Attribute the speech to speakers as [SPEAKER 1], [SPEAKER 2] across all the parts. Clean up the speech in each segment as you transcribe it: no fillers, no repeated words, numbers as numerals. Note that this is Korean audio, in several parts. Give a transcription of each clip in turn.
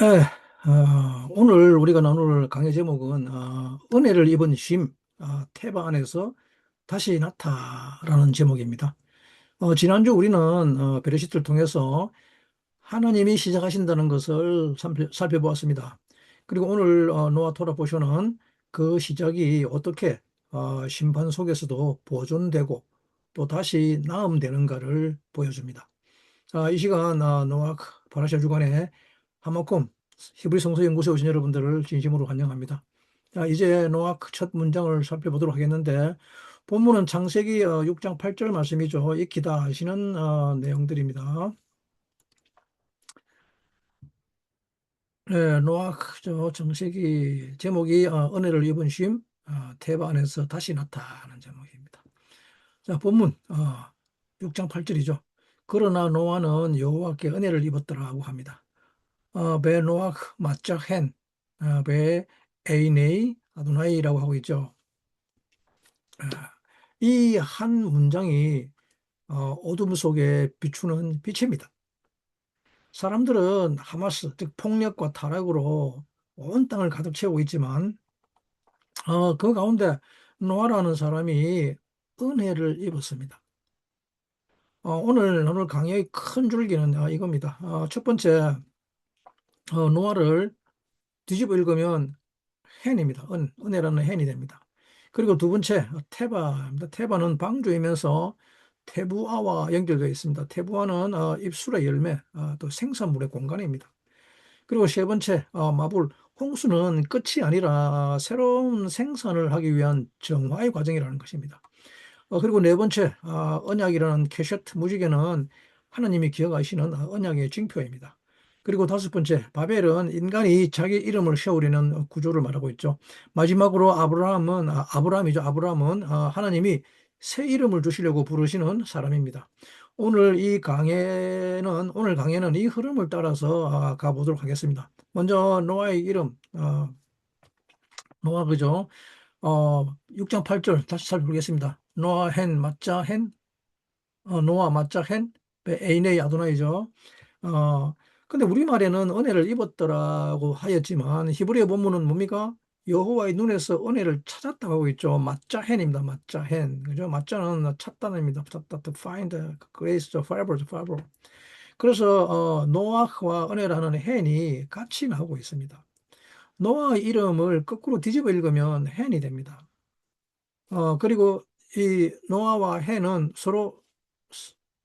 [SPEAKER 1] 예, 오늘 우리가 나눌 강의 제목은 은혜를 입은 쉼, 테바 안에서 다시 나타라는 제목입니다. 지난주 우리는 베레시트를 통해서 하나님이 시작하신다는 것을 살펴보았습니다. 그리고 오늘 노아 토라 보셔는 그 시작이 어떻게 심판 속에서도 보존되고 또 다시 나음되는가를 보여줍니다. 이 시간 노아 파라샤 주간에 하마콤 히브리 성서 연구소에 오신 여러분들을 진심으로 환영합니다. 자, 이제 노아 첫 문장을 살펴보도록 하겠는데 본문은 창세기 6장 8절 말씀이죠. 익히다 하시는 내용들입니다. 네, 노아 창세기 제목이 은혜를 입은 쉼, 테바 안에서 다시 나타나는 제목입니다. 자, 본문 6장 8절이죠. 그러나 노아는 여호와께 은혜를 입었더라고 합니다. 베노ach 마짜헨 베 에이네이 아도나이라고 하고 있죠. 이 한 문장이 어둠 속에 비추는 빛입니다. 사람들은 하마스, 즉 폭력과 타락으로 온 땅을 가득 채우고 있지만 그 가운데 노아라는 사람이 은혜를 입었습니다. 오늘 강의의 큰 줄기는 이겁니다. 첫 번째, 노아를 뒤집어 읽으면 헨입니다. 은혜라는 헨이 됩니다. 그리고 두 번째, 테바입니다. 테바는 방주이면서 태부아와 연결되어 있습니다. 태부아는 입술의 열매, 또 생산물의 공간입니다. 그리고 세 번째, 마불, 홍수는 끝이 아니라 새로운 생산을 하기 위한 정화의 과정이라는 것입니다. 그리고 네 번째, 언약이라는 캐셔트 무지개는 하나님이 기억하시는 언약의 징표입니다. 그리고 다섯 번째, 바벨은 인간이 자기 이름을 세우려는 구조를 말하고 있죠. 마지막으로 아브라함이죠. 아브라함은 하나님이 새 이름을 주시려고 부르시는 사람입니다. 오늘 강의는 이 흐름을 따라서 가보도록 하겠습니다. 먼저 노아의 이름, 노아 그죠? 6장 8절 다시 살펴보겠습니다. 노아 헨 맞자 헨 노아 맞자 헨 에이네 아도나이죠. 어 근데 우리말에는 은혜를 입었더라고 하였지만 히브리어 본문은 뭡니까? 여호와의 눈에서 은혜를 찾았다고 하고 있죠. 맞자 헨입니다. 맞자 헨 그죠? 맞자는 찾다입니다. 찾다 to find grace, favor. 그래서 노아와 은혜라는 헨이 같이 나오고 있습니다. 노아의 이름을 거꾸로 뒤집어 읽으면 헨이 됩니다. 그리고 이 노아와 헨은 서로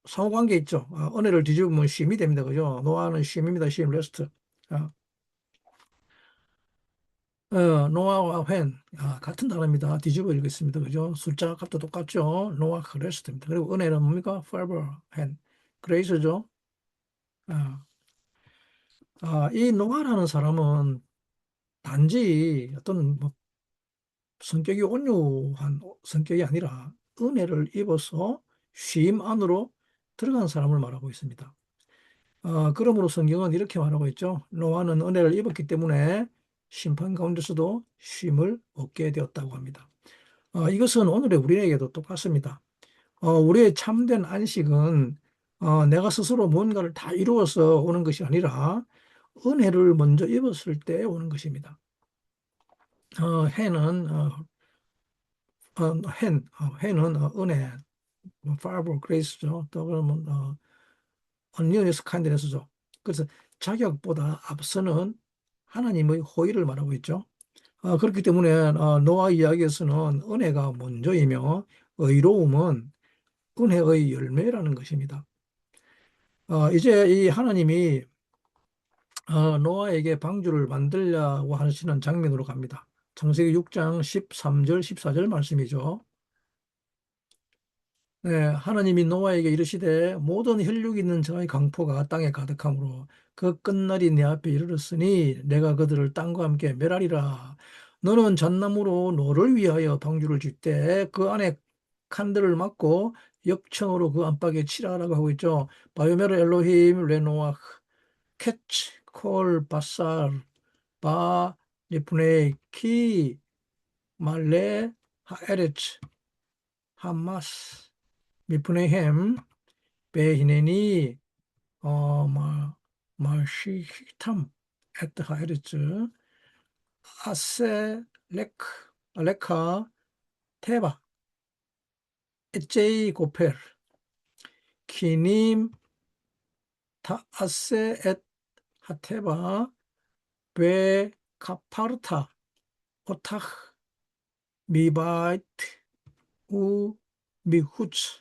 [SPEAKER 1] 상호관계 있죠. 은혜를 뒤집으면 쉼이 됩니다. 그죠? 노아는 쉼입니다. 쉼, 레스트. 어, 노아와 헨, 같은 단어입니다. 뒤집어 읽겠습니다. 그죠? 숫자 값도 똑같죠? 노아, 레스트입니다. 그리고 은혜는 뭡니까? forever, 헨. 그레이스죠? 이 노아라는 사람은 단지 어떤 뭐 성격이 온유한 성격이 아니라 은혜를 입어서 쉼 안으로 들어간 사람을 말하고 있습니다. 그러므로 성경은 이렇게 말하고 있죠. 노아는 은혜를 입었기 때문에 심판 가운데서도 쉼을 얻게 되었다고 합니다. 이것은 오늘의 우리에게도 똑같습니다. 우리의 참된 안식은 내가 스스로 뭔가를 다 이루어서 오는 것이 아니라 은혜를 먼저 입었을 때 오는 것입니다. 해는 해는 은혜, favor, grace죠. 또 그러면 unionist kindness죠. 그래서 자격보다 앞서는 하나님의 호의를 말하고 있죠. 그렇기 때문에 노아 이야기에서는 은혜가 먼저이며 의로움은 은혜의 열매라는 것입니다. 이제 이 하나님이 노아에게 방주를 만들려고 하시는 장면으로 갑니다. 창세기 6장 13절, 14절 말씀이죠. 네, 하나님이 노아에게 이르시되 모든 혈육 있는 자의 강포가 땅에 가득하므로 그 끝날이 내 앞에 이르렀으니 내가 그들을 땅과 함께 멸하리라. 너는 잣나무로 너를 위하여 방주를 짓되 그 안에 칸들을 막고 역청으로 그 안팎에 칠하라고 하고 있죠. 바요메르 엘로힘 레노아 캐치 콜 바살 바 리프네 키 말레 하에레츠 하마스 미프네햄 베히네니 어, 마, 마시히탐 at 하이리츠, 아세, 레크, 레카, 테바, 에제이 고펠, 키님, 타, 아세, 앳, 하테바, 베, 카파르타, 오타흐, 미바이트, 우, 미후츠,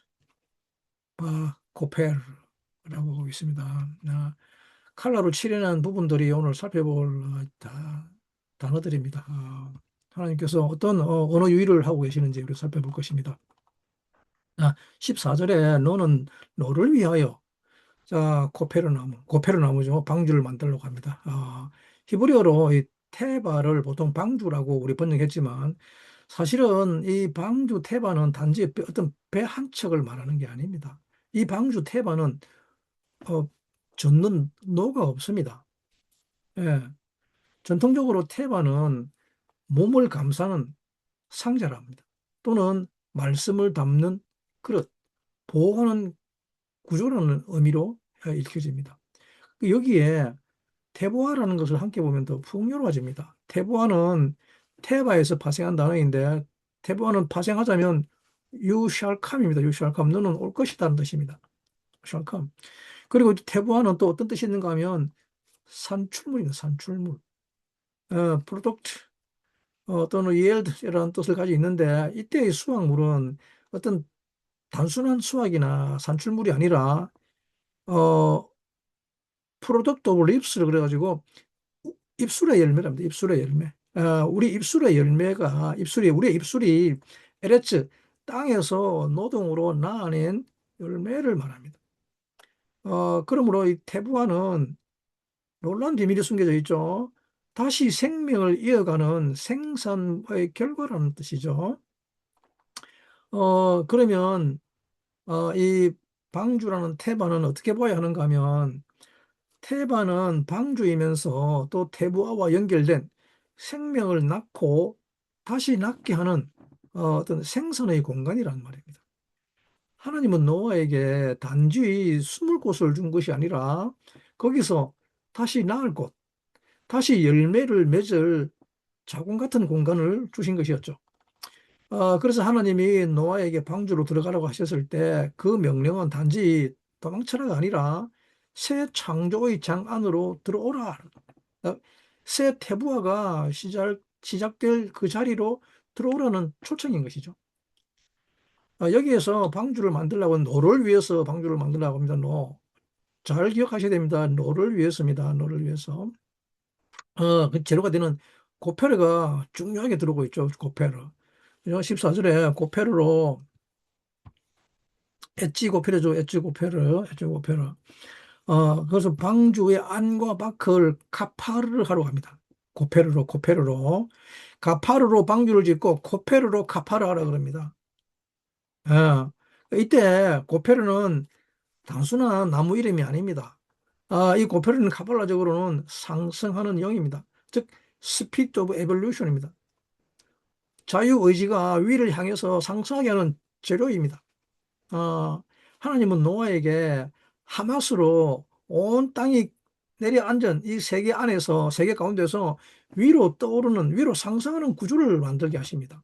[SPEAKER 1] 바, 고펠, 라고 하고 있습니다. 칼라로 칠해낸 부분들이 오늘 살펴볼 단어들입니다. 하나님께서 어떤 언어 유희를 하고 계시는지 우리 살펴볼 것입니다. 14절에 너는 너를 위하여 자 고페르나무, 고페르나무죠. 방주를 만들려고 합니다. 히브리어로 이 테바를 보통 방주라고 우리 번역했지만 사실은 이 방주 테바는 단지 어떤 배 한 척을 말하는 게 아닙니다. 이 방주 테바는 어, 젓는 노가 없습니다. 예. 전통적으로 테바는 몸을 감싸는 상자랍니다. 또는 말씀을 담는 그릇, 보호하는 구조라는 의미로 읽혀집니다. 여기에 테보아라는 것을 함께 보면 더 풍요로워집니다. 테보아는 테바에서 파생한 단어인데 테보아는 파생하자면 you shall come입니다. you shall come. 너는 올 것이다는 뜻입니다. shall come. 그리고 테보아는 또 어떤 뜻이 있는가 하면 산출물입니다. 산출물. 프로덕트 또는 yield이라는 뜻을 가지고 있는데 이때의 수확물은 어떤 단순한 수확이나 산출물이 아니라 어, 프로덕트 오브 립스를 그래가지고 입술의 열매랍니다. 입술의 열매. 우리 입술의 열매가 우리의 입술이 에레츠 땅에서 노동으로 낳아낸 열매를 말합니다. 그러므로 이 태부화는 놀라운 비밀이 숨겨져 있죠. 다시 생명을 이어가는 생산의 결과라는 뜻이죠. 그러면 이 방주라는 태바는 어떻게 봐야 하는가 하면 태바는 방주이면서 또 태부아와 연결된 생명을 낳고 다시 낳게 하는 어떤 생선의 공간이란 말입니다. 하나님은 노아에게 단지 숨을 곳을 준 것이 아니라 거기서 다시 낳을 곳, 다시 열매를 맺을 자궁 같은 공간을 주신 것이었죠. 그래서 하나님이 노아에게 방주로 들어가라고 하셨을 때 그 명령은 단지 도망쳐라가 아니라 새 창조의 장 안으로 들어오라. 어, 새 태부화가 시작될 그 자리로 들어오라는 초청인 것이죠. 여기에서 방주를 만들려고 노를 위해서 방주를 만들려고 합니다. 노. 잘 기억하셔야 됩니다. 노를 위해서입니다. 노를 위해서. 그 재료가 되는 고페르가 중요하게 들어오고 있죠. 고페르. 14절에 고페르로 엣지 고페르죠. 엣지 고페르, 엣지 고페르. 그래서 방주의 안과 밖을 카파르를 하러 갑니다. 고페르로. 가파르로 방주를 짓고 고페르로 카파르 하라 그럽니다. 이때 고페르는 단순한 나무 이름이 아닙니다. 이 고페르는 카발라적으로는 상승하는 영입니다. 즉, 스피릿 오브 에볼루션입니다. 자유의지가 위를 향해서 상승하게 하는 재료입니다. 하나님은 노아에게 하마스로 온 땅이 내려앉은 이 세계 안에서, 세계 가운데서 위로 상승하는 구조를 만들게 하십니다.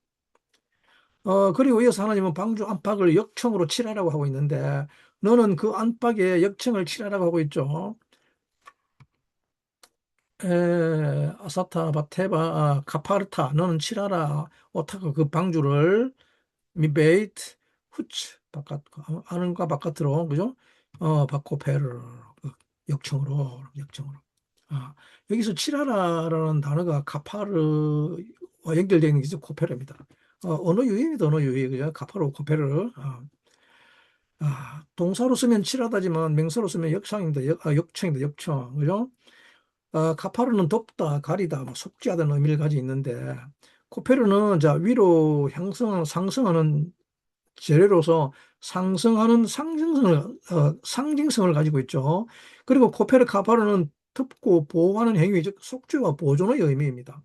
[SPEAKER 1] 그리고 이어서 하나님은 방주 안팎을 역청으로 칠하라고 하고 있는데, 너는 그 안팎에 역청을 칠하라고 하고 있죠. 아사타, 바테바, 카파르타, 너는 칠하라. 오타카 그 방주를 미베이트 후츠 바깥 안과 바깥으로 그죠? 바코페르 그 역청으로 여기서 칠하라라는 단어가 카파르와 연결되어 있는 게 코페르입니다. 언어 유희입니다. 언어 유희 그죠? 카파르 코페르 동사로 쓰면 칠하다지만 명사로 쓰면 역상입니다. 역청입니다. 역청 그죠? 카파르는 덮다, 가리다, 뭐 속죄하다는 의미를 가지고 있는데 코페르는 자 위로 상승하는 재료로서 상승하는 상징성을 가지고 있죠. 그리고 코페르 카파르는 덮고 보호하는 행위, 즉 속죄와 보존의 의미입니다.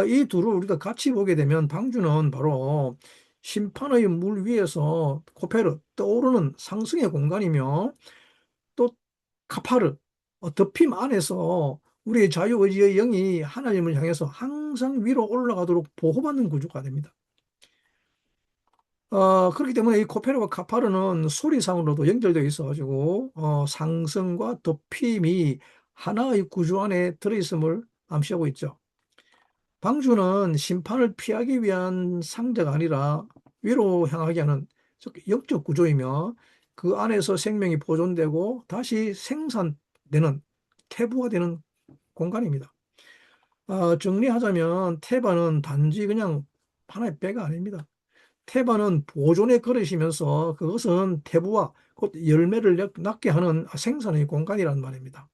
[SPEAKER 1] 이 둘을 우리가 같이 보게 되면 방주는 바로 심판의 물 위에서 코페르 떠오르는 상승의 공간이며 또 카파르 덮임 안에서 우리의 자유의지의 영이 하나님을 향해서 항상 위로 올라가도록 보호받는 구조가 됩니다. 그렇기 때문에 이 코페르와 카파르는 소리상으로도 연결되어 있어가지고 상승과 덮임이 하나의 구조 안에 들어있음을 암시하고 있죠. 방주는 심판을 피하기 위한 상자가 아니라 위로 향하게 하는 즉 영적 구조이며 그 안에서 생명이 보존되고 다시 생산되는 태부화되는 공간입니다. 정리하자면 테바는 단지 그냥 하나의 배가 아닙니다. 태반은 보존의 그릇이면서 그것은 태부와 곧 열매를 낳게 하는 생산의 공간이란 말입니다.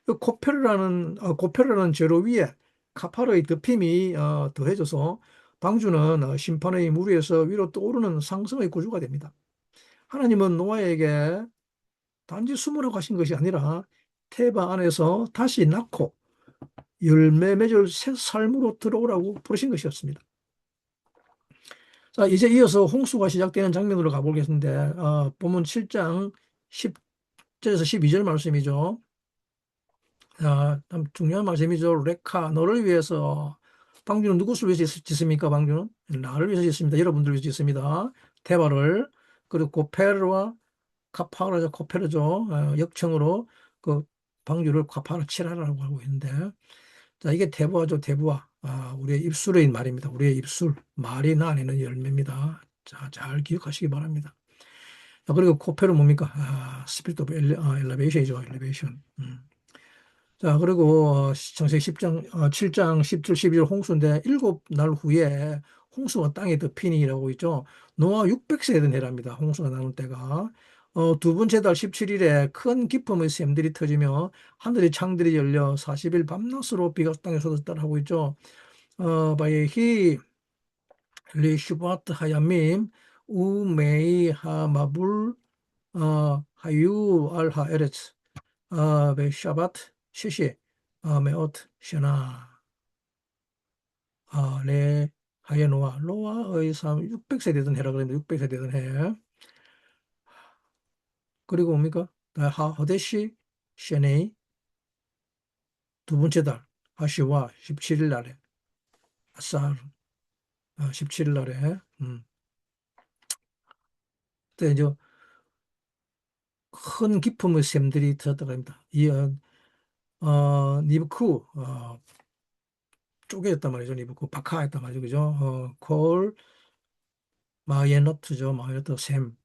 [SPEAKER 1] 그 고페르라는 재료 위에 카파르의 덮임이 더해져서 방주는 심판의 물 위에서 위로 떠오르는 상승의 구조가 됩니다. 하나님은 노아에게 단지 숨으라고 하신 것이 아니라 태바 안에서 다시 낳고 열매 맺을 새 삶으로 들어오라고 부르신 것이었습니다. 자, 이제 이어서 홍수가 시작되는 장면으로 가보겠는데, 본문 7장 10절에서 12절 말씀이죠. 참 중요한 말씀이죠. 레카, 너를 위해서, 방주는 누구를 위해서 짓습니까, 방주는? 나를 위해서 짓습니다. 여러분들을 위해서 짓습니다. 테바를, 그리고 고페르와 카파르죠, 코페르죠. 역청으로 그 방주를 카파르 칠하라고 하고 있는데, 자, 이게 대부화죠, 대부화. 우리의 입술의 말입니다. 우리의 입술. 말이 나내는 열매입니다. 자, 잘 기억하시기 바랍니다. 자, 그리고 코페는 뭡니까? 스피릿 오브 엘리베이션이죠, 엘리베이션. 자, 그리고 창세기 10장, 7장 10절, 12절 홍수인데, 7날 후에 홍수가 땅에 덮이니라고 있죠. 노아 600세에 된 해랍니다. 홍수가 나는 때가. 두 번째 달 17일에 큰 기품의 샘들이 터지며 하늘의 창들이 열려 40일 밤낮으로 비가 땅에 쏟았다 하고 있죠. 바예히 리슈바트 하야밈 우메이 하마불 하유 알하 에레츠 베샤바트 시시 메오트 셔나 레 하야노아 노아의 삶 600세 되던 해라 그랬는데 600세 되던 해. 그리고 뭡니까? 하데시 셰네이 두 번째 달 하시와 17일 날에 아싸 17일 날에 그때 이제 큰 기품의 샘들이 터졌다고 합니다. 이 니브쿠 쪼개졌단 말이죠. 니브쿠 박하했단 말이죠. 그죠? 콜 마예너트죠. 마예너트 샘.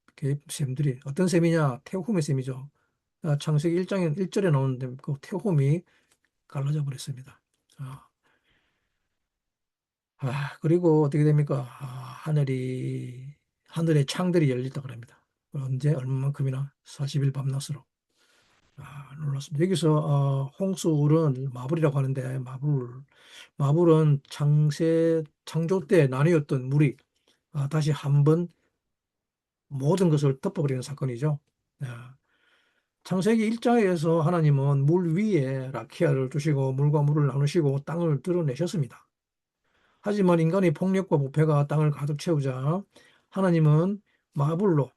[SPEAKER 1] 샘들이 어떤 샘이냐? 태호음의 샘이죠. 창세기 1장에 1절에 나오는데 그 태호음이 갈라져 버렸습니다. 그리고 어떻게 됩니까? 하늘의 창들이 열렸다 그럽니다. 언제 얼마만큼이나 40일 밤낮으로. 놀랐습니다. 여기서 홍수는 마블이라고 하는데 마블은 창조 때 나뉘었던 물이 다시 한번 모든 것을 덮어버리는 사건이죠. 창세기 1장에서 하나님은 물 위에 라키아를 두시고 물과 물을 나누시고 땅을 드러내셨습니다. 하지만 인간의 폭력과 부패가 땅을 가득 채우자 하나님은 마블로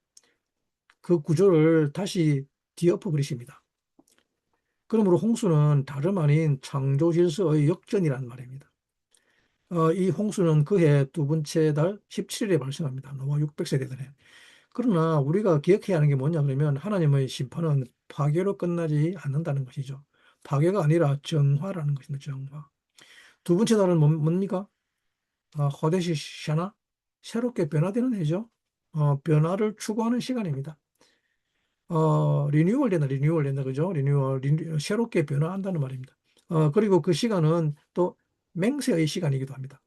[SPEAKER 1] 그 구조를 다시 뒤엎어 버리십니다. 그러므로 홍수는 다름 아닌 창조 질서의 역전이란 말입니다. 이 홍수는 그해 두 번째 달 17일에 발생합니다. 노아 600세 되던 해. 그러나 우리가 기억해야 하는 게 뭐냐 그러면 하나님의 심판은 파괴로 끝나지 않는다는 것이죠. 파괴가 아니라 정화라는 것입니다. 정화. 두 번째 달은 뭡니까? 호데시 샤나? 새롭게 변화되는 해죠. 변화를 추구하는 시간입니다. 리뉴얼 된다, 그죠? 새롭게 변화한다는 말입니다. 그리고 그 시간은 또 맹세의 시간이기도 합니다.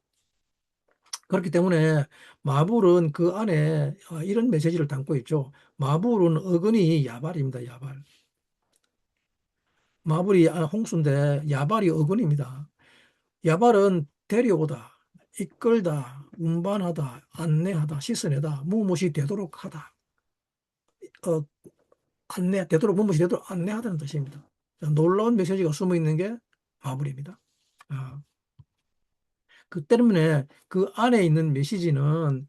[SPEAKER 1] 그렇기 때문에 마불은 그 안에 이런 메시지를 담고 있죠. 마불은 어근이 야발입니다, 야발. 마불이 홍수인데 야발이 어근입니다. 야발은 데려오다, 이끌다, 운반하다, 안내하다, 씻어내다, 무엇이 되도록 하다. 어, 되도록 무엇이 되도록 안내하다는 뜻입니다. 자, 놀라운 메시지가 숨어 있는 게 마블입니다. 그 때문에 그 안에 있는 메시지는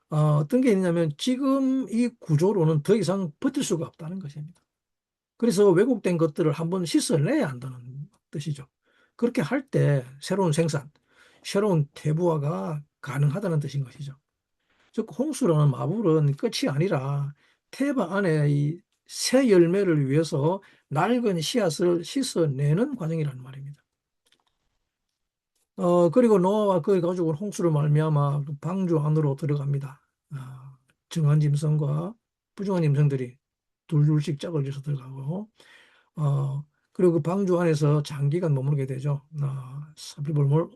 [SPEAKER 1] 어떤 게 있냐면 지금 이 구조로는 더 이상 버틸 수가 없다는 것입니다. 그래서 왜곡된 것들을 한번 씻어내야 한다는 뜻이죠. 그렇게 할 때 새로운 생산, 새로운 태부화가 가능하다는 뜻인 것이죠. 즉 홍수라는 마블은 끝이 아니라 태바 안에 이 새 열매를 위해서 낡은 씨앗을 씻어내는 과정이라는 말입니다. 그리고 노아와 그의 가족은 홍수로 말미암아 그 방주 안으로 들어갑니다. 정한 짐승과 부정한 짐승들이 둘둘씩 짝을 져서 들어가고, 그리고 그 방주 안에서 장기간 머무르게 되죠.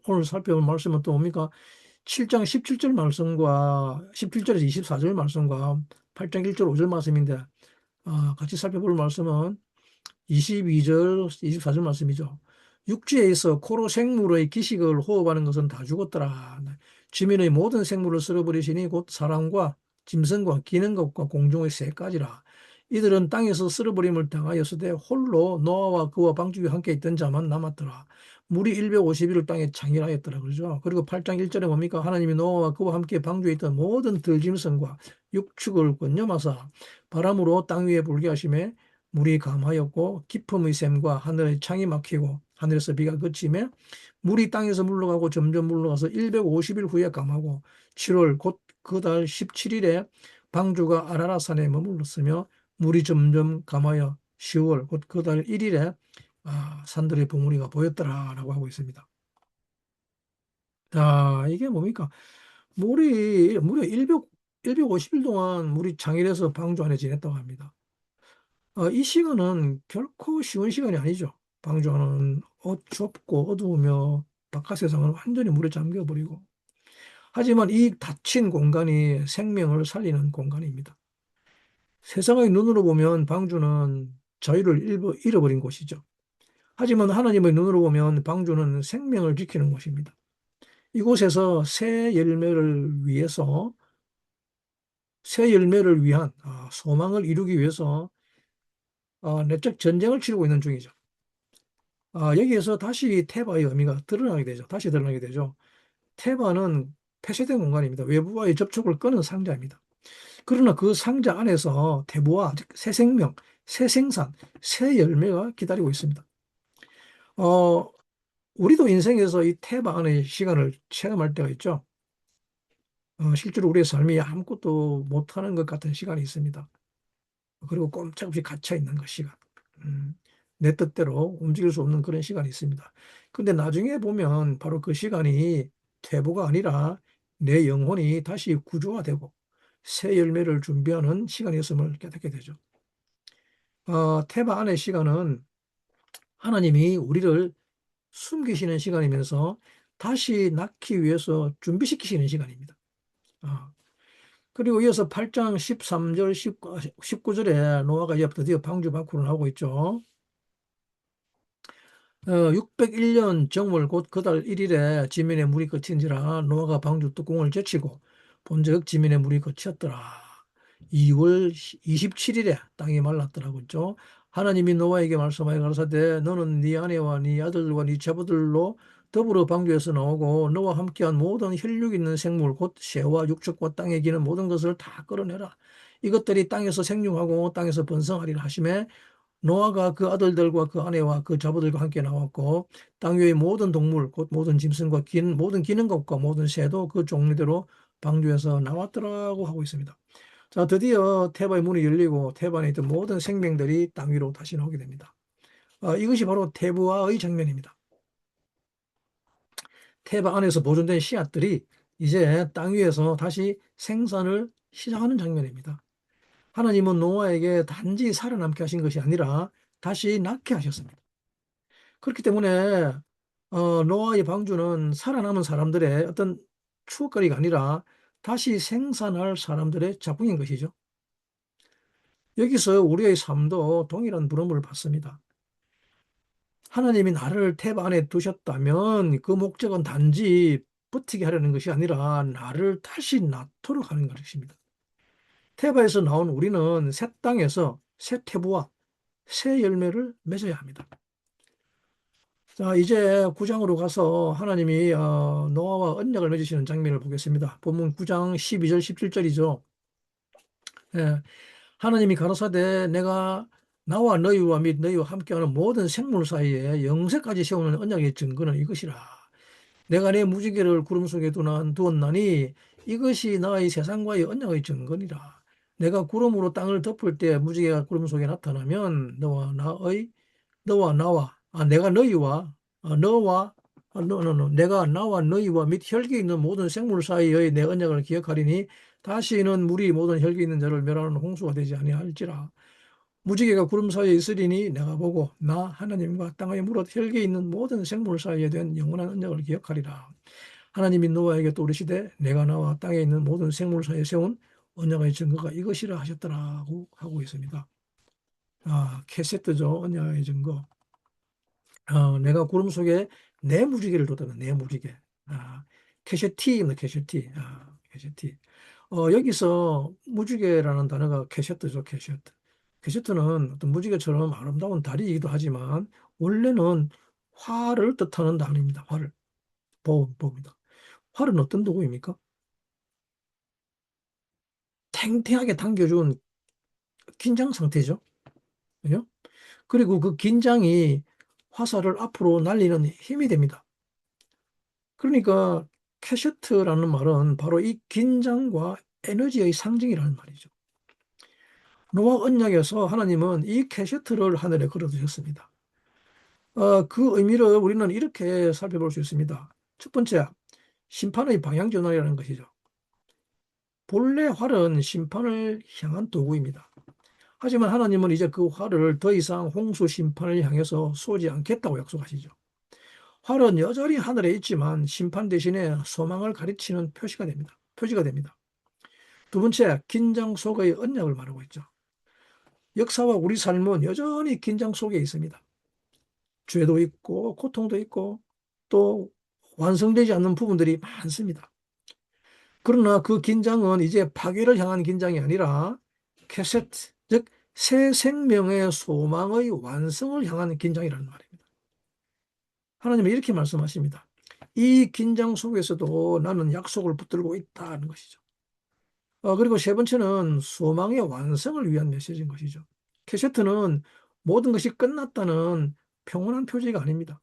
[SPEAKER 1] 오늘 살펴볼 말씀은 또 뭡니까? 7장 17절 말씀과 17절에서 24절 말씀과 8장 1절 5절 말씀인데, 같이 살펴볼 말씀은 22절, 24절 말씀이죠. 육지에 있어 코로 생물의 기식을 호흡하는 것은 다 죽었더라. 지면의 모든 생물을 쓸어버리시니 곧 사람과 짐승과 기는 것과 공중의 새까지라. 이들은 땅에서 쓸어버림을 당하였으되 홀로 노아와 그와 방주에 함께 있던 자만 남았더라. 물이 150일을 땅에 창일하였더라. 그러죠. 그리고 8장 1절에 뭡니까? 하나님이 노아와 그와 함께 방주에 있던 모든 들짐승과 육축을 권념하사 바람으로 땅 위에 불게 하심에 물이 감하였고 깊음의 샘과 하늘의 창이 막히고 하늘에서 비가 그치며 물이 땅에서 물러가고 점점 물러가서 150일 후에 감하고 7월 곧 그 달 17일에 방주가 아라라산에 머물렀으며 물이 점점 감하여 10월 곧 그 달 1일에 산들의 봉우리가 보였더라라고 하고 있습니다. 자, 이게 뭡니까? 물이 무려 150일 동안 물이 창일해서 방주 안에 지냈다고 합니다. 이 시간은 결코 쉬운 시간이 아니죠. 방주하는 좁고 어두우며 바깥 세상은 완전히 물에 잠겨버리고. 하지만 이 닫힌 공간이 생명을 살리는 공간입니다. 세상의 눈으로 보면 방주는 자유를 잃어버린 곳이죠. 하지만 하나님의 눈으로 보면 방주는 생명을 지키는 곳입니다. 이곳에서 새 열매를 위한 소망을 이루기 위해서 내적 전쟁을 치르고 있는 중이죠. 여기에서 다시 테바의 의미가 드러나게 되죠. 다시 드러나게 되죠. 테바는 폐쇄된 공간입니다. 외부와의 접촉을 끊은 상자입니다. 그러나 그 상자 안에서 태부와 즉 새 생명, 새 생산, 새 열매가 기다리고 있습니다. 어, 우리도 인생에서 이 테바 안의 시간을 체험할 때가 있죠. 실제로 우리의 삶이 아무것도 못하는 것 같은 시간이 있습니다. 그리고 꼼짝없이 갇혀 있는 그 시간. 음, 내 뜻대로 움직일 수 없는 그런 시간이 있습니다. 근데 나중에 보면 바로 그 시간이 퇴보가 아니라 내 영혼이 다시 구조화되고 새 열매를 준비하는 시간이었음을 깨닫게 되죠. 테바 안의 시간은 하나님이 우리를 숨기시는 시간이면서 다시 낳기 위해서 준비시키시는 시간입니다. 어, 그리고 이어서 8장 13절, 19절에 노아가 이제 드디어 방주 밖으로 나오고 있죠. 601년 정월 곧 그 달 1일에 지면에 물이 그친지라 노아가 방주 뚜껑을 제치고 본즉 지면에 물이 그쳤더라. 2월 27일에 땅이 말랐더라고 그죠. 하나님이 노아에게 말씀하여 가라사대 너는 네 아내와 네 아들들과 네 제부들로 더불어 방주에서 나오고 너와 함께한 모든 혈육 있는 생물 곧 새와 육축과 땅에 기는 모든 것을 다 끌어내라. 이것들이 땅에서 생육하고 땅에서 번성하리라 하시매 노아가 그 아들들과 그 아내와 그 자부들과 함께 나왔고 땅 위의 모든 동물 곧 모든 짐승과 모든 기는 것과 모든 새도 그 종류대로 방주에서 나왔더라고 하고 있습니다. 자, 드디어 테바의 문이 열리고 테바 안에 있던 모든 생명들이 땅 위로 다시 나오게 됩니다. 이것이 바로 테부화의 장면입니다. 테바 안에서 보존된 씨앗들이 이제 땅 위에서 다시 생산을 시작하는 장면입니다. 하나님은 노아에게 단지 살아남게 하신 것이 아니라 다시 낳게 하셨습니다. 그렇기 때문에 노아의 방주는 살아남은 사람들의 어떤 추억거리가 아니라 다시 생산할 사람들의 작품인 것이죠. 여기서 우리의 삶도 동일한 부름을 받습니다. 하나님이 나를 탭 안에 두셨다면 그 목적은 단지 버티게 하려는 것이 아니라 나를 다시 낳도록 하는 것입니다. 테바에서 나온 우리는 새 땅에서 새 태부와 새 열매를 맺어야 합니다. 자, 이제 9장으로 가서 하나님이 노아와 언약을 맺으시는 장면을 보겠습니다. 본문 9장 12절 17절이죠. 예, 하나님이 가라사대 내가 나와 너희와 및 너희와 함께하는 모든 생물 사이에 영세까지 세우는 언약의 증거는 이것이라. 내가 내 무지개를 구름 속에 두었나니 이것이 나의 세상과의 언약의 증거니라. 내가 구름으로 땅을 덮을 때 무지개가 구름 속에 나타나면 너와 나와 내가 너희와 너와 내가 나와 너희와 및 혈기 있는 모든 생물 사이의 내 언약을 기억하리니 다시는 물이 모든 혈기 있는 자를 멸하는 홍수가 되지 아니할지라. 무지개가 구름 사이에 있으리니 내가 보고 나 하나님과 땅의 무릇 혈기 있는 모든 생물 사이에 된 영원한 언약을 기억하리라. 하나님이 노아에게 또 이르시되 내가 나와 땅에 있는 모든 생물 사이에 세운 언약의 증거가 이것이라 하셨더라고 하고 있습니다. 캐세트죠. 언약의 증거. 내가 구름 속에 내 무지개를 뒀다. 내 무지개. 캐셔티입니다. 캐셔티. 캐셔티. 여기서 무지개라는 단어가 캐셔트죠. 캐셔트. 캐셔트는 어떤 무지개처럼 아름다운 달이기도 하지만 원래는 활을 뜻하는 단어입니다. 활을. 보입니다. 활은 어떤 도구입니까? 탱탱하게 당겨준 긴장 상태죠. 그죠? 그리고 그 긴장이 화살을 앞으로 날리는 힘이 됩니다. 그러니까 캐셔트라는 말은 바로 이 긴장과 에너지의 상징이라는 말이죠. 노아 언약에서 하나님은 이 캐셔트를 하늘에 걸어두셨습니다. 그 의미를 우리는 이렇게 살펴볼 수 있습니다. 첫 번째, 심판의 방향 전환이라는 것이죠. 본래 활은 심판을 향한 도구입니다. 하지만 하나님은 이제 그 활을 더 이상 홍수 심판을 향해서 쏘지 않겠다고 약속하시죠. 활은 여전히 하늘에 있지만 심판 대신에 소망을 가르치는 표지가 됩니다. 두 번째, 긴장 속의 언약을 말하고 있죠. 역사와 우리 삶은 여전히 긴장 속에 있습니다. 죄도 있고 고통도 있고 또 완성되지 않는 부분들이 많습니다. 그러나 그 긴장은 이제 파괴를 향한 긴장이 아니라 캐세트, 즉 새 생명의 소망의 완성을 향한 긴장이라는 말입니다. 하나님은 이렇게 말씀하십니다. 이 긴장 속에서도 나는 약속을 붙들고 있다는 것이죠. 그리고 세 번째는 소망의 완성을 위한 메시지인 것이죠. 캐세트는 모든 것이 끝났다는 평온한 표지가 아닙니다.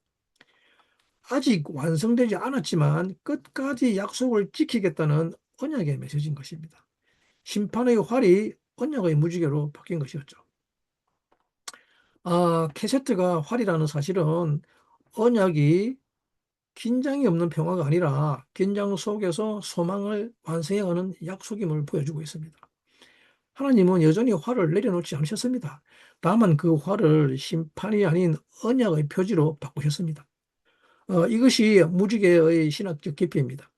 [SPEAKER 1] 아직 완성되지 않았지만 끝까지 약속을 지키겠다는 언약의 메시지인 것입니다. 심판의 활이 언약의 무지개로 바뀐 것이었죠. 캐세트가 활이라는 사실은 언약이 긴장이 없는 평화가 아니라 긴장 속에서 소망을 완성해가는 약속임을 보여주고 있습니다. 하나님은 여전히 화를 내려놓지 않으셨습니다. 다만 그 화를 심판이 아닌 언약의 표지로 바꾸셨습니다. 이것이 무지개의 신학적 깊이입니다.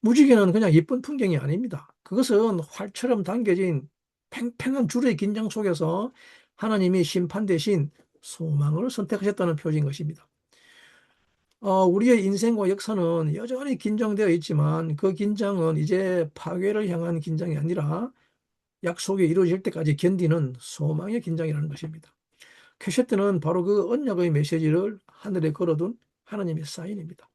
[SPEAKER 1] 무지개는 그냥 예쁜 풍경이 아닙니다. 그것은 활처럼 당겨진 팽팽한 줄의 긴장 속에서 하나님이 심판 대신 소망을 선택하셨다는 표지인 것입니다. 우리의 인생과 역사는 여전히 긴장되어 있지만 그 긴장은 이제 파괴를 향한 긴장이 아니라 약속이 이루어질 때까지 견디는 소망의 긴장이라는 것입니다. 캐셔트는 바로 그 언약의 메시지를 하늘에 걸어둔 하나님의 사인입니다.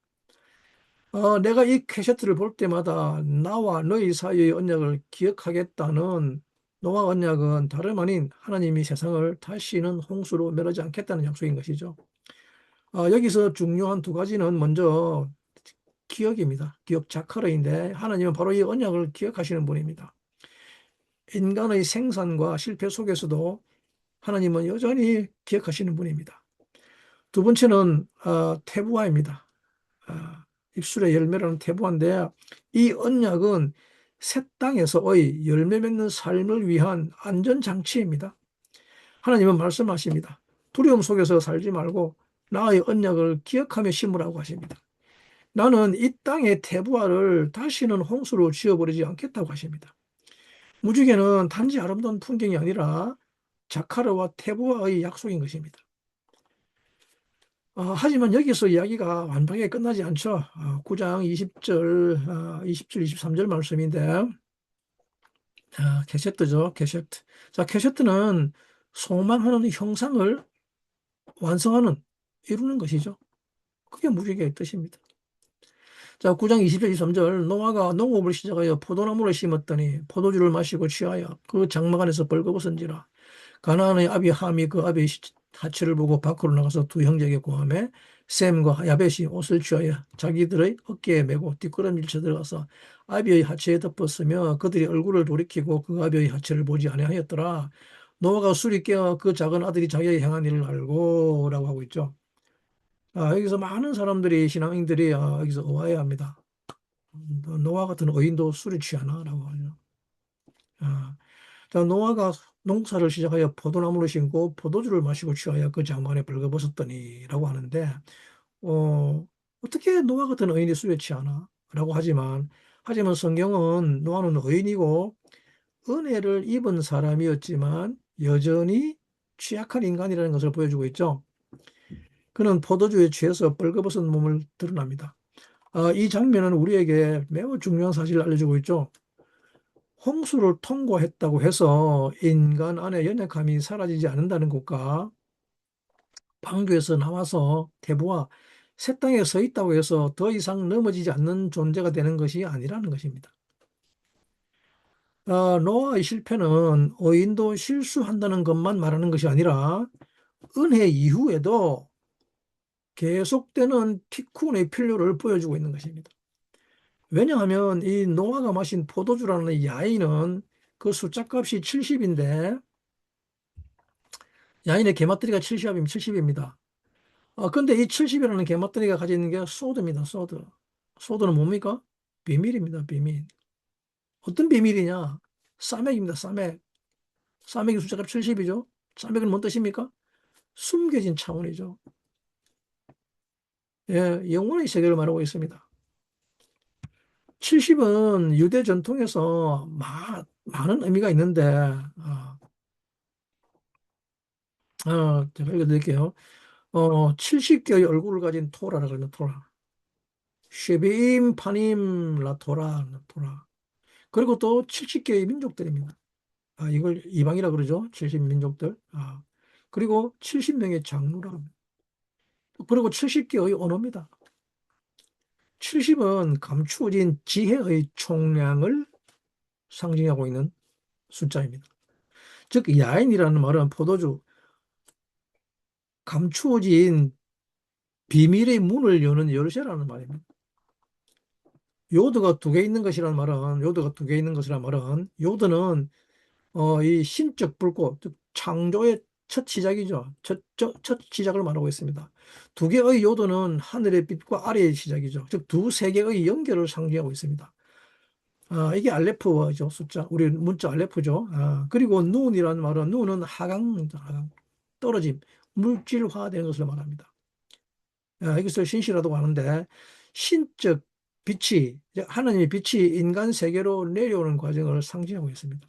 [SPEAKER 1] 내가 이 캐셔트를 볼 때마다 나와 너희 사이의 언약을 기억하겠다는 노아 언약은 다름 아닌 하나님이 세상을 다시는 홍수로 멸하지 않겠다는 약속인 것이죠. 여기서 중요한 두 가지는 먼저 기억입니다. 기억 자카르인데 하나님은 바로 이 언약을 기억하시는 분입니다. 인간의 생산과 실패 속에서도 하나님은 여전히 기억하시는 분입니다. 두 번째는 태부화입니다. 입술의 열매라는 태부화인데 이 언약은 새 땅에서의 열매 맺는 삶을 위한 안전장치입니다. 하나님은 말씀하십니다. 두려움 속에서 살지 말고 나의 언약을 기억하며 심으라고 하십니다. 나는 이 땅의 태부화를 다시는 홍수로 지어버리지 않겠다고 하십니다. 무지개는 단지 아름다운 풍경이 아니라 자카르와 태부화의 약속인 것입니다. 하지만 여기서 이야기가 완벽하게 끝나지 않죠. 9장 20절, 20절, 23절 말씀인데 캐셔트죠. 캐셔트. 자, 캐셔트는 소망하는 형상을 완성하는, 이루는 것이죠. 그게 무지개의 뜻입니다. 자, 9장 20절, 23절 노아가 농업을 시작하여 포도나무를 심었더니 포도주를 마시고 취하여 그 장막 안에서 벌거벗은지라. 가나안의 아비 함이 그 아비의 하체를 보고 밖으로 나가서 두 형제에게 고하매 셈과 야벳이 옷을 취하여 자기들의 어깨에 메고 뒷걸음질 쳐 들어가서 아비의 하체에 덮었으며 그들이 얼굴을 돌이키고 그 아비의 하체를 보지 아니하였더라. 노아가 술이 깨어 그 작은 아들이 자기에게 행한 일을 알고라고 하고 있죠. 여기서 많은 사람들이 신앙인들이 여기서 오해합니다. 노아 같은 의인도 술이 취하나라고 하죠. 아, 자, 노아가 농사를 시작하여 포도나무를 심고 포도주를 마시고 취하여 그 장막에 벌거벗었더니라고 하는데 어떻게 노아 같은 의인이 술에 취하나? 라고 하지만 성경은 노아는 의인이고 은혜를 입은 사람이었지만 여전히 취약한 인간이라는 것을 보여주고 있죠. 그는 포도주에 취해서 벌거벗은 몸을 드러납니다. 이 장면은 우리에게 매우 중요한 사실을 알려주고 있죠. 홍수를 통과했다고 해서 인간 안에 연약함이 사라지지 않는다는 것과 방주에서 나와서 태보와 새 땅에 서 있다고 해서 더 이상 넘어지지 않는 존재가 되는 것이 아니라는 것입니다. 노아의 실패는 의인도 실수한다는 것만 말하는 것이 아니라 은혜 이후에도 계속되는 티쿤의 필요를 보여주고 있는 것입니다. 왜냐하면 이 노아가 마신 포도주라는 이 야인은 그 숫자값이 70인데 야인의 개맛들이가 70이면 70입니다. 근데 이 70이라는 개맛들이가 가지고 있는 게 소드입니다. 소드. 소드는 뭡니까? 비밀입니다. 비밀. 어떤 비밀이냐? 싸맥입니다. 싸맥. 싸맥이 숫자가 70이죠. 싸맥은 뭔 뜻입니까? 숨겨진 차원이죠. 예, 영혼의 세계를 말하고 있습니다. 70은 유대 전통에서 많은 의미가 있는데, 제가 읽어드릴게요. 70개의 얼굴을 가진 토라라 그러면 토라. 쉐비임 파님 라토라 토라. 그리고 또 70개의 민족들입니다. 이걸 이방이라 그러죠. 70민족들. 그리고 70명의 장로라 합니다. 그리고 70개의 언어입니다. 70은 감추어진 지혜의 총량을 상징하고 있는 숫자입니다. 즉 야인이라는 말은 포도주, 감추어진 비밀의 문을 여는 열쇠라는 말입니다. 요드가 두 개 있는 것이라는 말은 요드가 두 개 있는 것이라는 말은 요드는 이 신적 불꽃, 즉 창조의 첫 시작이죠. 첫 시작을 말하고 있습니다. 두 개의 요도는 하늘의 빛과 아래의 시작이죠. 즉 두 세계의 연결을 상징하고 있습니다. 이게 알레프죠. 숫자. 우리 문자 알레프죠. 그리고 눈이라는 말은 눈은 하강, 떨어짐, 물질화되는 것을 말합니다. 이것을 신시라고 하는데 신적 빛이, 하나님의 빛이 인간 세계로 내려오는 과정을 상징하고 있습니다.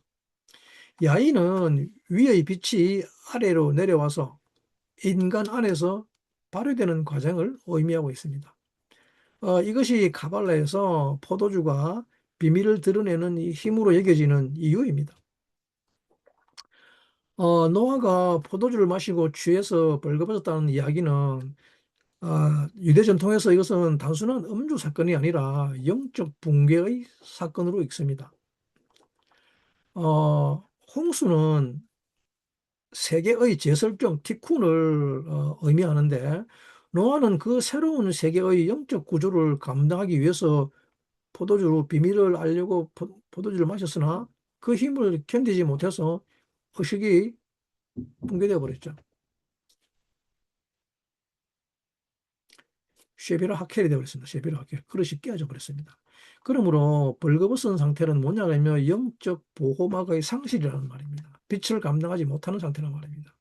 [SPEAKER 1] 야인은 위의 빛이 아래로 내려와서 인간 안에서 발휘되는 과정을 의미하고 있습니다. 이것이 카발라에서 포도주가 비밀을 드러내는 이 힘으로 여겨지는 이유입니다. 노아가 포도주를 마시고 취해서 벌거벗었다는 이야기는 유대 전통에서 이것은 단순한 음주 사건이 아니라 영적 붕괴의 사건으로 읽습니다. 홍수는 세계의 제설경 티쿤을 의미하는데 노아는 그 새로운 세계의 영적 구조를 감당하기 위해서 포도주로 비밀을 알려고 포도주를 마셨으나 그 힘을 견디지 못해서 의식이 붕괴되어 버렸죠. 쉐비라 하켈이 되어버렸습니다. 쉐비라 하켈. 그릇이 깨져 버렸습니다. 그러므로 벌거벗은 상태는 뭐냐면 영적 보호막의 상실이라는 말입니다. 빛을 감당하지 못하는 상태란 말입니다.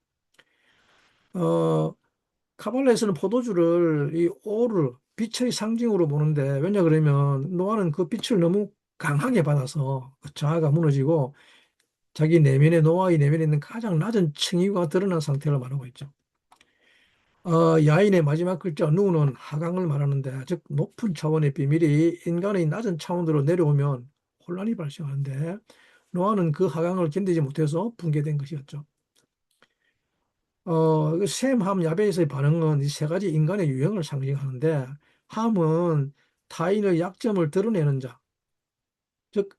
[SPEAKER 1] 어, 카발라에서는 포도주를 이 오를 빛의 상징으로 보는데 왜냐 그러면 노아는 그 빛을 너무 강하게 받아서 그 자아가 무너지고 자기 내면에 노아의 내면에 있는 가장 낮은 층위가 드러난 상태를 말하고 있죠. 야인의 마지막 글자 누는 하강을 말하는데 즉 높은 차원의 비밀이 인간의 낮은 차원으로 내려오면 혼란이 발생하는데 노아는 그 하강을 견디지 못해서 붕괴된 것이었죠. 셈, 함, 야벳의 반응은 이 세 가지 인간의 유형을 상징하는데 함은 타인의 약점을 드러내는 자, 즉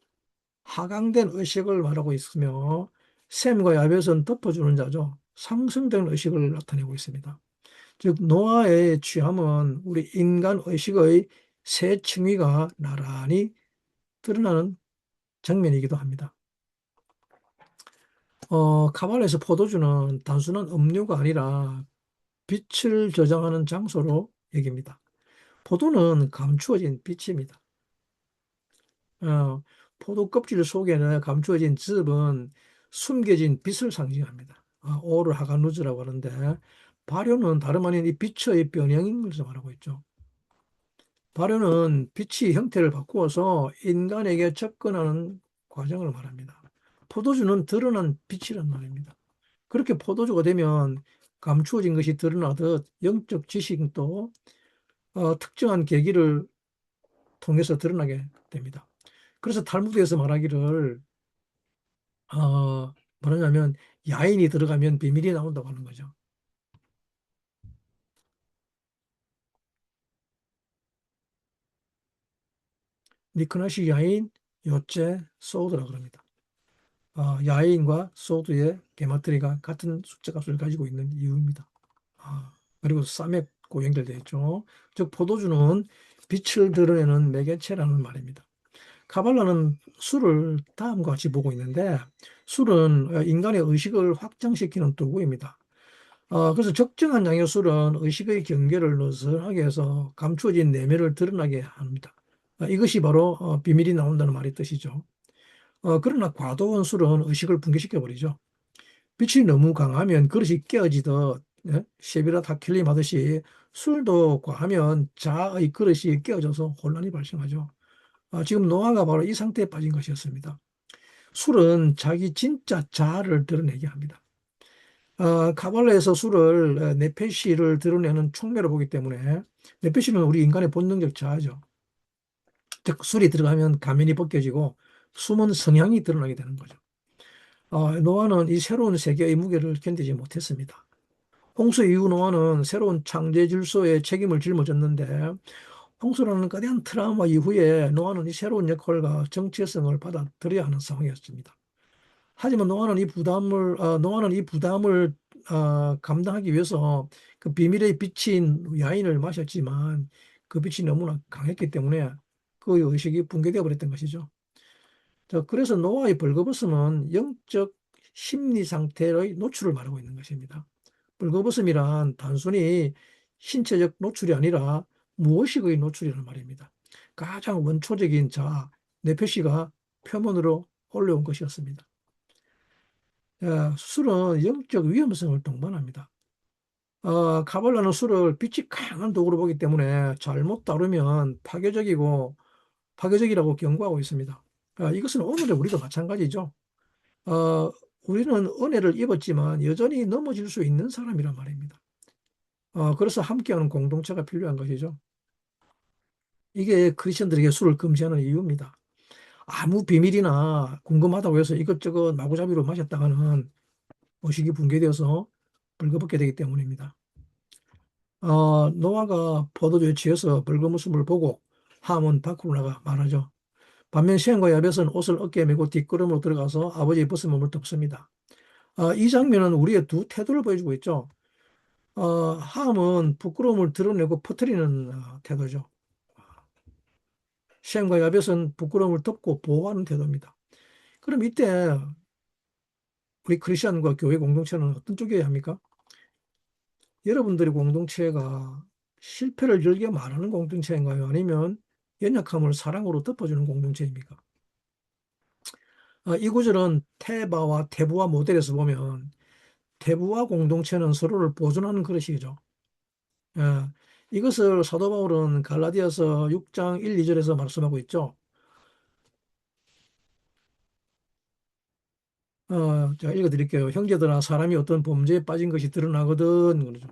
[SPEAKER 1] 하강된 의식을 말하고 있으며 샘과 야벳은 덮어주는 자죠. 상승된 의식을 나타내고 있습니다. 즉 노아의 취함은 우리 인간 의식의 새 층위가 나란히 드러나는 장면이기도 합니다. 카발에서 포도주는 단순한 음료가 아니라 빛을 저장하는 장소로 여깁니다. 포도는 감추어진 빛입니다. 어, 포도 껍질 속에는 감추어진 즙은 숨겨진 빛을 상징합니다. 오르 하가누즈라고 하는데 발효는 다름 아닌 이 빛의 변형인 것을 말하고 있죠. 발효는 빛이 형태를 바꾸어서 인간에게 접근하는 과정을 말합니다. 포도주는 드러난 빛이란 말입니다. 그렇게 포도주가 되면 감추어진 것이 드러나듯 영적 지식도 특정한 계기를 통해서 드러나게 됩니다. 그래서 탈무드에서 말하기를 뭐냐면 야인이 들어가면 비밀이 나온다고 하는 거죠. 니크나시 야인, 요제, 소드라 그럽니다. 야인과 소드의 게마트리가 같은 숫자 값을 가지고 있는 이유입니다. 그리고 사맥고 연결되어 있죠. 즉 포도주는 빛을 드러내는 매개체라는 말입니다. 카발라는 술을 다음과 같이 보고 있는데 술은 인간의 의식을 확장시키는 도구입니다. 그래서 적정한 양의 술은 의식의 경계를 느슨하게 해서 감추어진 내면을 드러나게 합니다. 이것이 바로 비밀이 나온다는 말의 뜻이죠. 그러나 과도한 술은 의식을 붕괴시켜 버리죠. 빛이 너무 강하면 그릇이 깨어지듯 셰비라 다킬림 하듯이 술도 과하면 자아의 그릇이 깨어져서 혼란이 발생하죠. 지금 노아가 바로 이 상태에 빠진 것이었습니다. 술은 자기 진짜 자아를 드러내게 합니다. 카발라에서 술을 네페시를 드러내는 촉매로 보기 때문에 네페시는 우리 인간의 본능적 자아죠. 즉 술이 들어가면 가면이 벗겨지고 숨은 성향이 드러나게 되는 거죠. 노아는 이 새로운 세계의 무게를 견디지 못했습니다. 홍수 이후 노아는 새로운 창조 질서에 책임을 짊어졌는데 홍수라는 거대한 트라우마 이후에 노아는 이 새로운 역할과 정체성을 받아들여야 하는 상황이었습니다. 하지만 노아는 이 부담을 감당하기 위해서 그 비밀의 빛인 야인을 마셨지만 그 빛이 너무나 강했기 때문에 그 의식이 붕괴되어 버렸던 것이죠. 자, 그래서 노아의 벌거벗음은 영적 심리 상태의 노출을 말하고 있는 것입니다. 벌거벗음이란 단순히 신체적 노출이 아니라 무의식의 노출이라는 말입니다. 가장 원초적인 자아, 네페시가 표면으로 올라온 것이었습니다. 술은 영적 위험성을 동반합니다. 카발라는 술을 빛이 강한 독으로 보기 때문에 잘못 다루면 파괴적이라고 경고하고 있습니다. 이것은 오늘의 우리도 마찬가지죠. 어, 우리는 은혜를 입었지만 여전히 넘어질 수 있는 사람이란 말입니다. 그래서 함께하는 공동체가 필요한 것이죠. 이게 크리스천들에게 술을 금지하는 이유입니다. 아무 비밀이나 궁금하다고 해서 이것저것 마구잡이로 마셨다가는 의식이 붕괴되어서 벌거벗게 되기 때문입니다. 노아가 포도주에 취해서 벌거벗음을 보고 함은 밖으로 나가 말하죠. 반면 셈과 야벳은 옷을 어깨에 메고 뒷걸음으로 들어가서 아버지의 벗은 몸을 덮습니다. 이 장면은 우리의 두 태도를 보여주고 있죠. 함은 부끄러움을 드러내고 퍼뜨리는 태도죠. 셈과 야벳은 부끄러움을 덮고 보호하는 태도입니다. 그럼 이때 우리 크리스천과 교회 공동체는 어떤 쪽이어야 합니까? 여러분들의 공동체가 실패를 즐겨 말하는 공동체인가요? 아니면 연약함을 사랑으로 덮어주는 공동체입니까? 이 구절은 테바와 테부와 모델에서 보면 테부와 공동체는 서로를 보존하는 그릇이죠. 예, 이것을 사도 바울은 갈라디아서 6장 1, 2절에서 말씀하고 있죠. 제가 읽어드릴게요. 형제들아 사람이 어떤 범죄에 빠진 것이 드러나거든. 그러죠.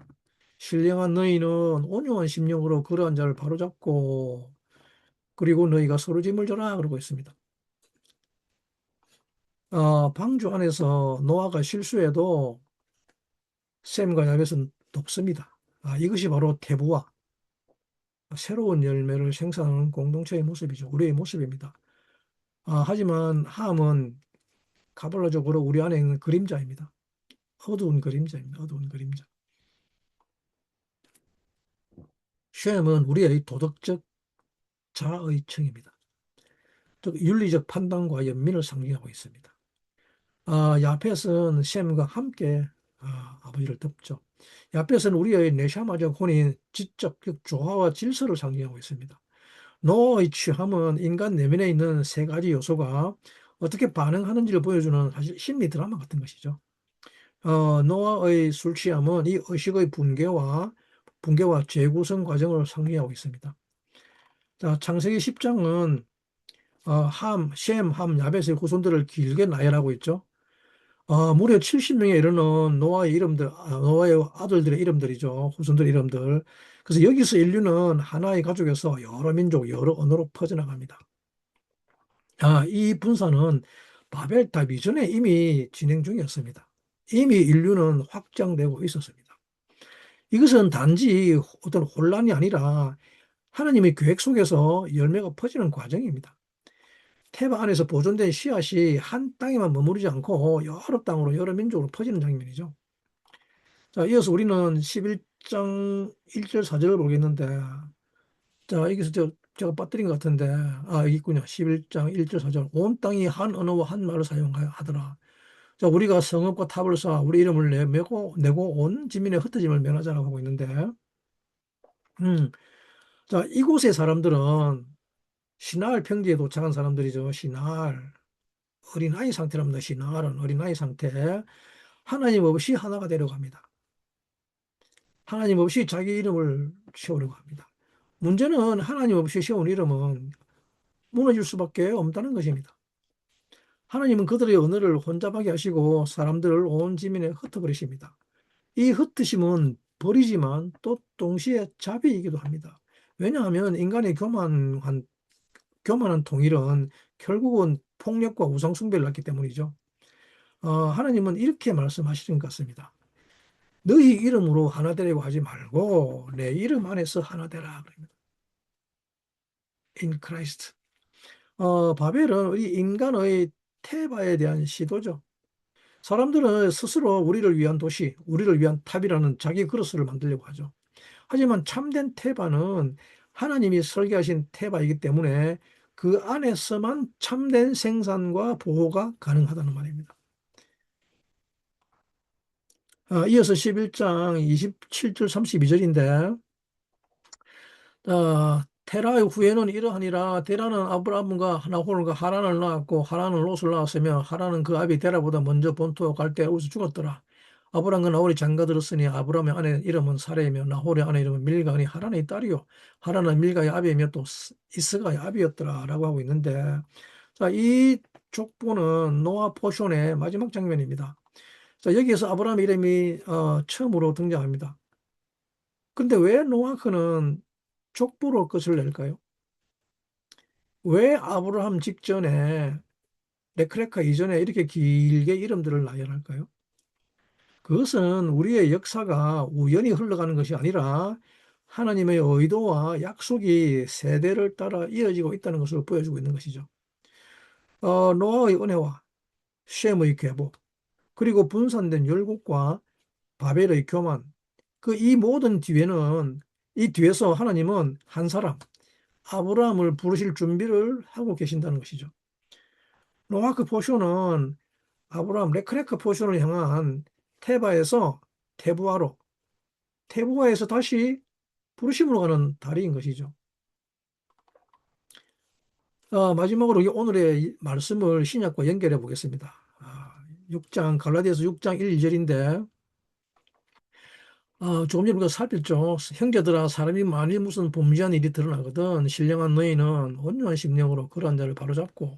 [SPEAKER 1] 신령한 너희는 온유한 심령으로 그러한 자를 바로잡고 그리고 너희가 서로 짐을 져라 그러고 있습니다. 방주 안에서 노아가 실수해도 셈과 야벳은 돕습니다. 이것이 바로 태부와 새로운 열매를 생산하는 공동체의 모습이죠. 우리의 모습입니다. 하지만 함은 카발라적으로 우리 안에 있는 그림자입니다. 어두운 그림자입니다. 어두운 그림자. 셈은 우리의 도덕적 자의 층입니다. 즉 윤리적 판단과 연민을 상징하고 있습니다. 야펫은 셈과 함께 아버지를 덮죠. 야펫은 우리의 내샤마적 혼인 지적 조화와 질서를 상징하고 있습니다. 노아의 취함은 인간 내면에 있는 세 가지 요소가 어떻게 반응하는지를 보여주는 사실 심리 드라마 같은 것이죠. 노아의 술 취함은 이 의식의 붕괴와 재구성 과정을 상징하고 있습니다. 자, 창세기 10장은 셈, 함, 야벳의 후손들을 길게 나열하고 있죠. 무려 70명에 이르는 노아의 아들들의 이름들이죠. 후손들 이름들. 그래서 여기서 인류는 하나의 가족에서 여러 민족, 여러 언어로 퍼져나갑니다. 이 분사는 바벨탑 이전에 이미 진행 중이었습니다. 이미 인류는 확장되고 있었습니다. 이것은 단지 어떤 혼란이 아니라 하나님의 계획 속에서 열매가 퍼지는 과정입니다. 테바 안에서 보존된 씨앗이 한 땅에만 머무르지 않고 여러 땅으로 여러 민족으로 퍼지는 장면이죠. 자, 이어서 우리는 11장 1절 4절을 보겠는데, 자, 여기서 제가 빠뜨린 것 같은데, 여기 있군요. 11장 1절 4절. 온 땅이 한 언어와 한 말을 사용하더라. 자, 우리가 성읍과 탑을 쌓아 우리 이름을 내고 온 지민의 흩어짐을 면하자라고 하고 있는데, 음, 자, 이곳의 사람들은 시나을 평지에 도착한 사람들이죠. 시나을. 어린아이 상태랍니다. 시나을은 어린아이 상태. 하나님 없이 하나가 되려고 합니다. 하나님 없이 자기 이름을 세우려고 합니다. 문제는 하나님 없이 세운 이름은 무너질 수밖에 없다는 것입니다. 하나님은 그들의 언어를 혼잡하게 하시고 사람들을 온 지면에 흩어버리십니다. 이 흩으심은 벌이지만 또 동시에 자비이기도 합니다. 왜냐하면 인간의 교만한 통일은 결국은 폭력과 우상숭배를 낳기 때문이죠. 하나님은 이렇게 말씀하시는 것 같습니다. 너희 이름으로 하나 되려고 하지 말고 내 이름 안에서 하나 되라. In Christ. 바벨은 우리 인간의 태바에 대한 시도죠. 사람들은 스스로 우리를 위한 도시, 우리를 위한 탑이라는 자기 그릇을 만들려고 하죠. 하지만 참된 태바는 하나님이 설계하신 태바이기 때문에 그 안에서만 참된 생산과 보호가 가능하다는 말입니다. 이어서 11장 27절 32절인데 테라의 후예는 이러하니라. 데라는 아브라함과 나홀과 하란을 낳았고 하란은 롯을 낳았으며 하란은 그 아비 데라보다 먼저 본토 갈대아에서 죽었더라. 아브람과 나홀이 장가들었으니 아브람의 아내 이름은 사레이며 나홀의 아내 이름은 밀가니 하란의 딸이요 하란은 밀가의 아비이며 또 이스가의 아비였더라 라고 하고 있는데, 자, 이 족보는 노아 포션의 마지막 장면입니다. 자, 여기에서 아브라함 이름이 처음으로 등장합니다. 근데 왜 노아크는 족보로 끝을 낼까요? 왜 아브라함 직전에 레크레카 이전에 이렇게 길게 이름들을 나열할까요? 그것은 우리의 역사가 우연히 흘러가는 것이 아니라 하나님의 의도와 약속이 세대를 따라 이어지고 있다는 것을 보여주고 있는 것이죠. 노아의 은혜와 셈의 계보, 그리고 분산된 열국과 바벨의 교만, 이 모든 뒤에는 이 뒤에서 하나님은 한 사람, 아브라함을 부르실 준비를 하고 계신다는 것이죠. 노아크 포쇼는 아브라함 레크레카 포션을 향한 테바에서 테부아로, 테부아에서 다시 부르심으로 가는 다리인 것이죠. 마지막으로 오늘의 말씀을 신약과 연결해 보겠습니다. 6장 갈라디아서 6장 1, 2절인데 조금 전에 우리가 살폈죠. 형제들아, 사람이 만일 무슨 범죄한 일이 드러나거든 신령한 너희는 온유한 심령으로 그러한 자를 바로잡고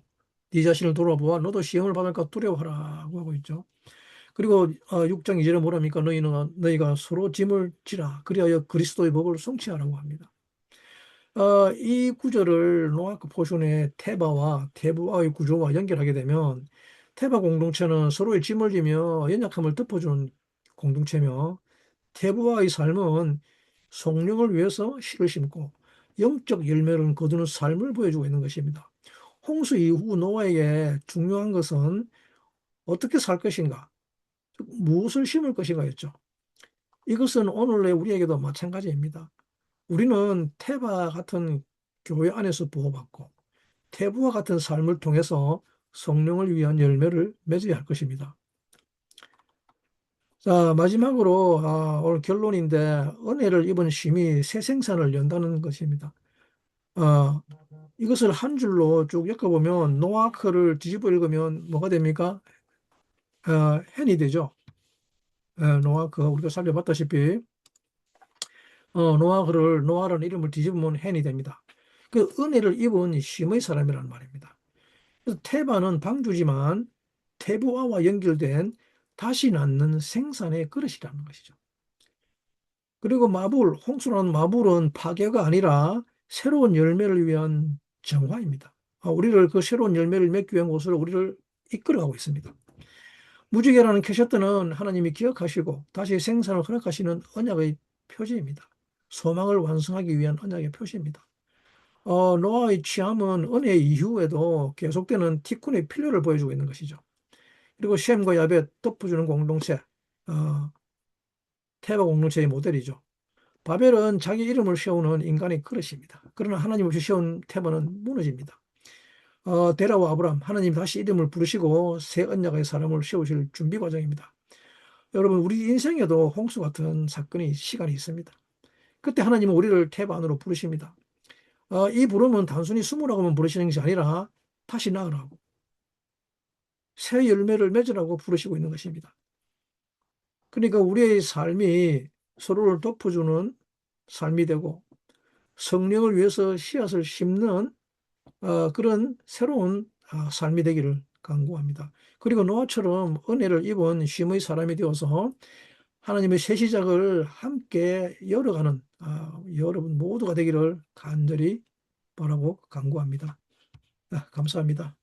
[SPEAKER 1] 네 자신을 돌아보아 너도 시험을 받을까 두려워하라고 하고 있죠. 그리고 6장 2절에 뭐랍니까? 너희가 서로 짐을 지라 그리하여 그리스도의 법을 성취하라고 합니다. 이 구절을 노아크 포션의 테바와 테부아의 구조와 연결하게 되면 테바 공동체는 서로의 짐을 지며 연약함을 덮어주는 공동체며 테부아의 삶은 성령을 위해서 씨를 심고 영적 열매를 거두는 삶을 보여주고 있는 것입니다. 홍수 이후 노아에게 중요한 것은 어떻게 살 것인가, 무엇을 심을 것인가였죠. 이것은 오늘의 우리에게도 마찬가지입니다. 우리는 태바 같은 교회 안에서 보호받고 태부와 같은 삶을 통해서 성령을 위한 열매를 맺어야 할 것입니다. 자, 마지막으로 오늘 결론인데 은혜를 입은 쉼이 새 생산을 연다는 것입니다. 어, 이것을 한 줄로 쭉 엮어보면 노아크를 뒤집어 읽으면 뭐가 됩니까? 헨이 되죠. 노아크 우리가 살펴봤다시피 노아라는 이름을 뒤집으면 헨이 됩니다. 그 은혜를 입은 쉼의 사람이라는 말입니다. 그래서 테바는 방주지만 테부아와 연결된 다시 낳는 생산의 그릇이라는 것이죠. 그리고 홍수라는 마불은 파괴가 아니라 새로운 열매를 위한 정화입니다. 우리를 그 새로운 열매를 맺기 위한 곳으로 우리를 이끌어가고 있습니다. 무지개라는 캐셔트는 하나님이 기억하시고 다시 생산을 허락하시는 언약의 표지입니다. 소망을 완성하기 위한 언약의 표시입니다. 노아의 취함은 은혜 이후에도 계속되는 티쿤의 필요를 보여주고 있는 것이죠. 그리고 셈과 야벳 덮어주는 공동체, 테바 공동체의 모델이죠. 바벨은 자기 이름을 세우는 인간의 그릇입니다. 그러나 하나님 없이 세운 테바는 무너집니다. 데라와 아브람, 하나님 다시 이름을 부르시고 새 언약의 사람을 세우실 준비 과정입니다. 여러분, 우리 인생에도 홍수 같은 시간이 있습니다. 그때 하나님은 우리를 테바 안으로 부르십니다. 이 부름은 단순히 숨으라고만 부르시는 것이 아니라 다시 나으라고, 새 열매를 맺으라고 부르시고 있는 것입니다. 그러니까 우리의 삶이 서로를 덮어주는 삶이 되고 성령을 위해서 씨앗을 심는 그런 새로운 삶이 되기를 간구합니다. 그리고 노아처럼 은혜를 입은 쉼의 사람이 되어서 하나님의 새 시작을 함께 열어가는 여러분 모두가 되기를 간절히 바라고 간구합니다. 감사합니다.